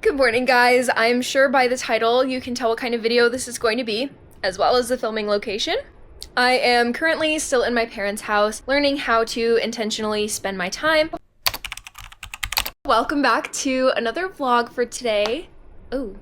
Good morning, guys. I'm sure by the title you can tell what kind of video this is going to be, as well as the filming location. I am currently still in my parents' house, learning how to intentionally spend my time. Welcome back to another vlog for today. Oh.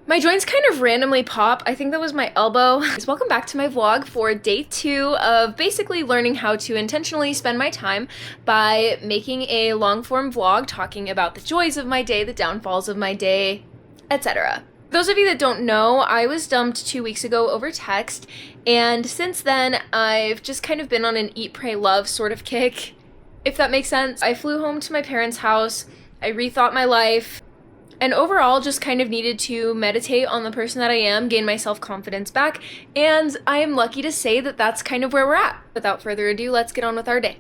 My joints kind of randomly pop. I think that was my elbow. Welcome back to my vlog for day 2 of basically learning how to intentionally spend my time by making a long-form vlog talking about the joys of my day, the downfalls of my day, etc. Those of you that don't know, I was dumped 2 weeks ago over text, and since then I've just kind of been on an eat, pray, love sort of kick, if that makes sense. I flew home to my parents' house, I rethought my life, and overall just kind of needed to meditate on the person that I am, gain my self-confidence back, and I am lucky to say that that's kind of where we're at. Without further ado, let's get on with our day.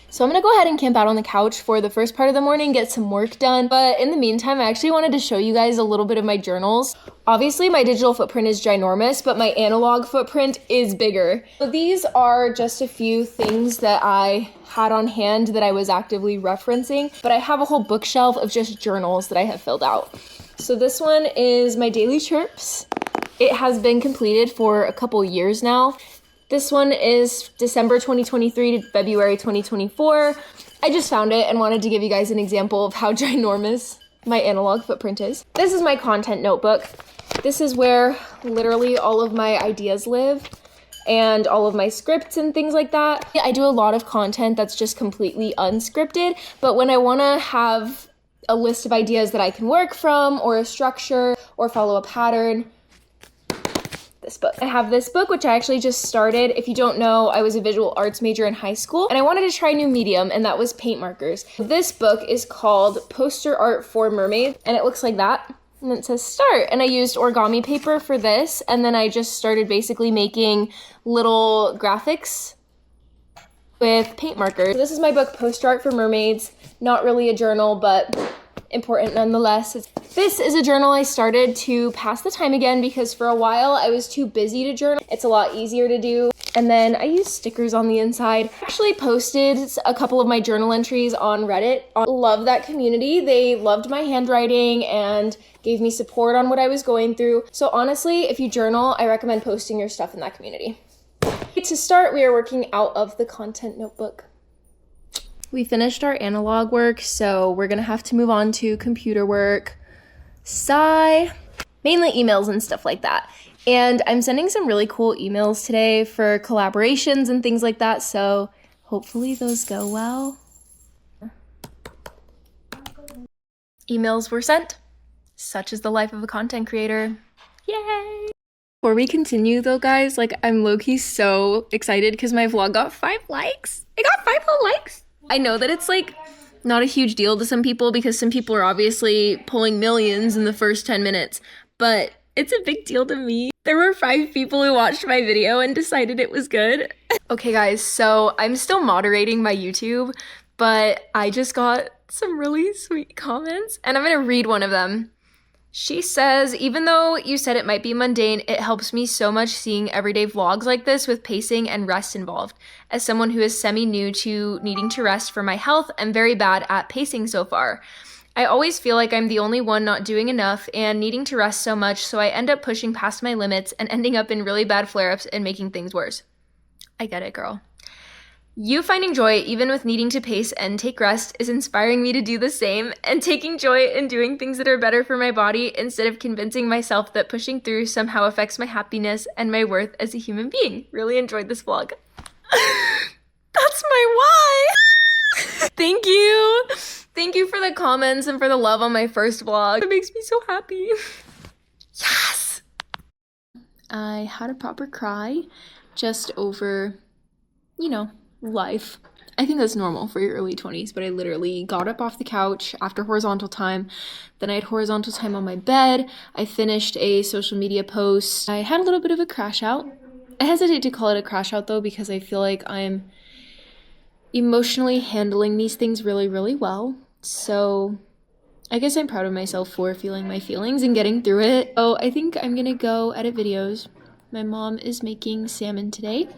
So I'm gonna go ahead and camp out on the couch for the first part of the morning, get some work done, but in the meantime, I actually wanted to show you guys a little bit of my journals. Obviously, my digital footprint is ginormous, but my analog footprint is bigger. So these are just a few things that I had on hand that I was actively referencing, but I have a whole bookshelf of just journals that I have filled out. So this one is my daily chirps. It has been completed for a couple years now. This one is December 2023 to February 2024. I just found it and wanted to give you guys an example of how ginormous my analog footprint is. This is my content notebook. This is where literally all of my ideas live and all of my scripts and things like that. I do a lot of content that's just completely unscripted, but when I want to have a list of ideas that I can work from, or a structure, or follow a pattern, this book. I have this book, which I actually just started. If you don't know, I was a visual arts major in high school, and I wanted to try a new medium, and that was paint markers. This book is called Poster Art for Mermaids, and it looks like that. And it says start, and I used origami paper for this, and then I just started basically making little graphics with paint markers. So this is my book, Poster Art for Mermaids. Not really a journal, but important nonetheless. This is a journal I started to pass the time again because for a while I was too busy to journal. It's a lot easier to do. And then I use stickers on the inside. I actually posted a couple of my journal entries on Reddit. I love that community. They loved my handwriting and gave me support on what I was going through. So honestly, if you journal, I recommend posting your stuff in that community. To start, we are working out of the content notebook. We finished our analog work, so we're gonna have to move on to computer work. Sigh. Mainly emails and stuff like that. And I'm sending some really cool emails today for collaborations and things like that, so hopefully those go well. Emails were sent. Such is the life of a content creator. Yay! Before we continue though, guys, I'm low-key so excited because my vlog got 5 likes. It got 5 whole likes! I know that it's not a huge deal to some people because some people are obviously pulling millions in the first 10 minutes, but it's a big deal to me. There were 5 people who watched my video and decided it was good. Okay guys, so I'm still moderating my YouTube, but I just got some really sweet comments and I'm gonna read one of them. She says, even though you said it might be mundane, it helps me so much seeing everyday vlogs like this with pacing and rest involved. As someone who is semi-new to needing to rest for my health, I'm very bad at pacing so far. I always feel like I'm the only one not doing enough and needing to rest so much, so I end up pushing past my limits and ending up in really bad flare-ups and making things worse. I get it, girl. You finding joy even with needing to pace and take rest is inspiring me to do the same and taking joy in doing things that are better for my body instead of convincing myself that pushing through somehow affects my happiness and my worth as a human being. Really enjoyed this vlog. That's my why! Thank you! Thank you for the comments and for the love on my first vlog. It makes me so happy. Yes! I had a proper cry just over, life. I think that's normal for your early 20s, but I literally got up off the couch after horizontal time. Then I had horizontal time on my bed. I finished a social media post. I had a little bit of a crash out. I hesitate to call it a crash out though, because I feel like I'm emotionally handling these things really, really well. So I guess I'm proud of myself for feeling my feelings and getting through it. So I think I'm gonna go edit videos. My mom is making salmon today.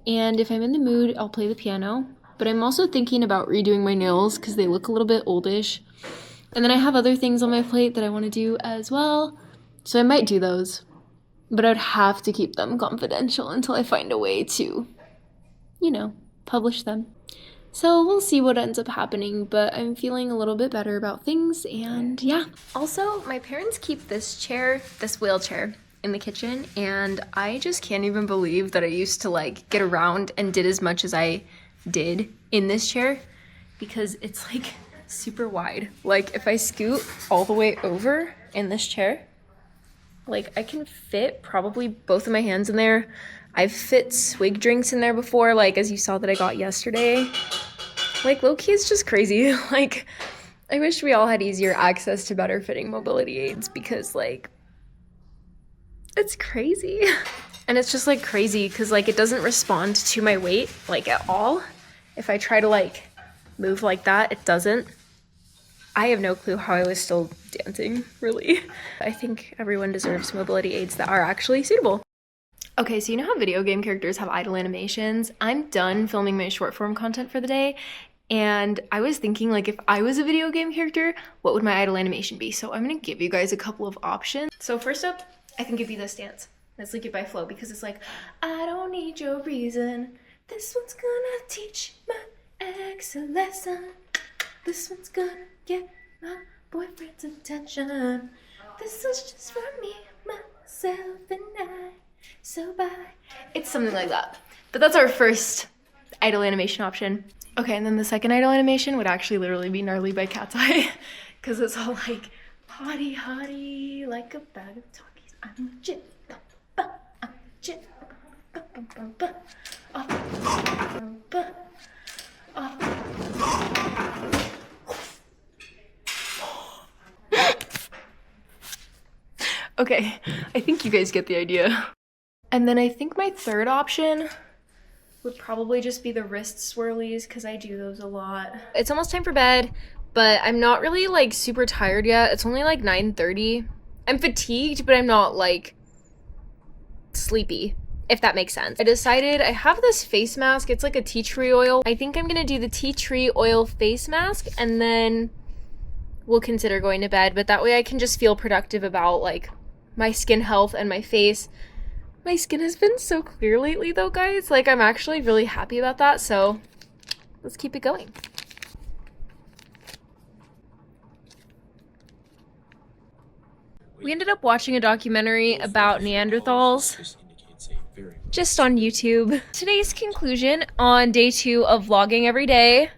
And if I'm in the mood, I'll play the piano. But I'm also thinking about redoing my nails because they look a little bit oldish. And then I have other things on my plate that I want to do as well. So I might do those. But I would have to keep them confidential until I find a way to, you know, publish them. So we'll see what ends up happening, but I'm feeling a little bit better about things, and yeah. Also, my parents keep this chair, this wheelchair, in the kitchen, and I just can't even believe that I used to like get around and did as much as I did in this chair, because it's like super wide. Like if I scoot all the way over in this chair, like I can fit probably both of my hands in there. I've fit swig drinks in there before, like as you saw that I got yesterday. Like low-key is just crazy. Like I wish we all had easier access to better fitting mobility aids, because like it's crazy. And it's just like crazy because like it doesn't respond to my weight like at all. If I try to like move like that, it doesn't. I have no clue how I was still dancing, really. I think everyone deserves mobility aids that are actually suitable. Okay, so you know how video game characters have idle animations? I'm done filming my short form content for the day, and I was thinking like if I was a video game character, what would my idle animation be? So I'm gonna give you guys a couple of options. So first up, I can give you this dance. Let's link it by flow, because it's like, I don't need your reason. This one's gonna teach my ex a lesson. This one's gonna get my boyfriend's attention. This is just for me, myself, and I. So bye. It's something like that. But that's our first idle animation option. Okay, and then the second idle animation would actually literally be Gnarly by Cat's Eye. Because it's all like, hottie, hottie, like a bag of Takis. I'm legit. I'm legit. Okay, I think you guys get the idea. And then I think my third option would probably just be the wrist swirlies, because I do those a lot. It's almost time for bed, but I'm not really like super tired yet. It's only like 9:30. I'm fatigued, but I'm not like sleepy, if that makes sense. I decided I have this face mask. It's like a tea tree oil. I think I'm gonna do the tea tree oil face mask, and then we'll consider going to bed. But that way I can just feel productive about like my skin health and my face. My skin has been so clear lately though, guys. Like I'm actually really happy about that, so let's keep it going. We ended up watching a documentary about Neanderthals just on YouTube. Today's conclusion on day 2 of vlogging every day.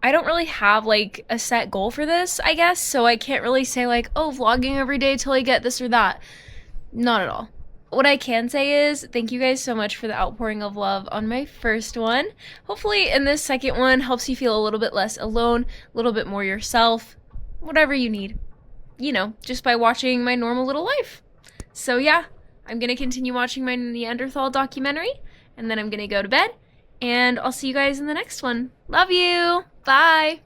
I don't really have like a set goal for this, I guess, so I can't really say like, oh, vlogging every day till I get this or that. Not at all. What I can say is thank you guys so much for the outpouring of love on my first one. Hopefully in this second one helps you feel a little bit less alone, a little bit more yourself, whatever you need, you know, just by watching my normal little life. So yeah, I'm gonna continue watching my Neanderthal documentary, and then I'm gonna go to bed, and I'll see you guys in the next one. Love you! Bye!